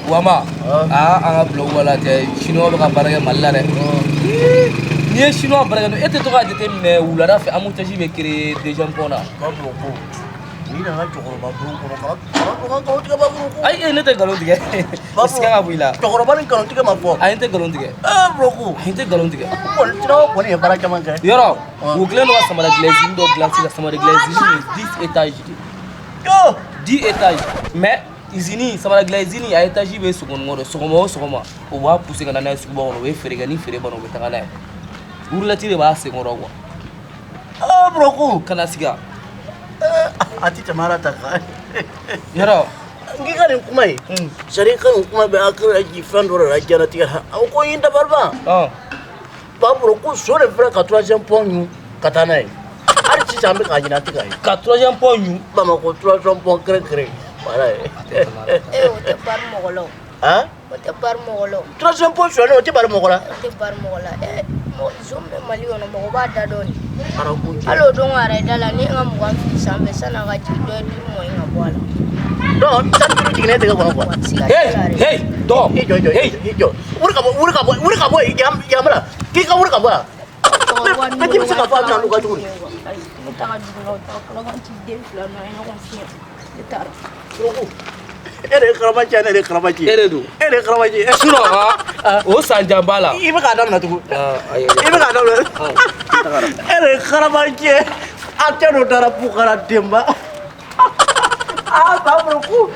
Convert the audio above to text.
Wama. An ka blog wala tɛ chinois bɛ ka baara kɛ Mali la dɛ. N'i ye chinois baara kɛ e tɛ to k'a jateminɛ wulada fɛ embouteillage bɛ créer deuxième pont na. N'i nana cɛkɔrɔba bureau kɔnɔ kana nkalon tigɛ bureau. Ayi ne tɛ nkalon tigɛ. O siga ka bɔ i la. Cɛkɔrɔba ni nkalon tigɛ ma fɔ. Ayi n tɛ nkalon tigɛ. Bureau. Ayi n tɛ nkalon tigɛ. Kɔni kɔni ye baara caman kɛ. Yɔrɔ u kɛlen don ka samara glaisine dɔ dilan sisan samara glaisine ye 10 étages de. Yo 10 étages mais usine samara glaisine a étage bɛ sɔgɔnɔgɔ de sɔgɔma o sɔgɔma o b'a pousser ka na n'a ye suguba kɔnɔ o bɛ feere kɛ ni feere banna o bɛ taga n'a ye roulette de b'a sen kɔrɔ quoi. bureau. Kana siga. A ti tɛmɛ ta kan. Yɔrɔ Ngi ka nin kuma ye. Sari ka nin kuma bɛ hakili ji fɛn dɔ de la diɲɛnatigɛ la. A ko yin dabali ban. Ba bureau ko so de filɛ ka 3e pont ɲu ka taa n'a ye. Hali sisan an bɛ k'a ɲini a tɛ k'a ye. Ka 3e pont ɲu. Bamako 3e pont kɛrɛnkɛrɛn. Voilà. O tɛ bari mɔgɔ la o. Han? O tɛ bari mɔgɔ la o. 3e pont sɔnnen o tɛ bari mɔgɔ la. O tɛ bari mɔgɔ la. Zone bɛ Mali kɔnɔ mɔgɔ b'a da dɔn de. Arabu. Hali o don yɛrɛ da la ni n ka 20 fili sanfɛ san'a ka jigin dɔ ye 10 mɔni ka bɔ a la. Non, tan duuru jiginnen tɛgɛ kɔnɔ quoi. Dɔgɔ. I jɔ. Wuli ka bɔ yen yamara. K'i ka wuli ka bɔ yan. Mais k'i bɛ se ka fɔ a bɛna n'u ka cogo di? Ne taga dugu la o taga kala kan ci den fila nɔ ye ɲɔgɔn fiɲɛ. Ne taara. E de ye karamaci ye ne de ye karamaci ye. E de don. E de ye karamaci ye. Sinon o san jan b'a la. I bɛ k'a daminɛ tugun. Ayi. I bɛ k'a daminɛ. E de ye karamaci ye. An tɛ n'o dara Bukara Demba. Ba bureau ko.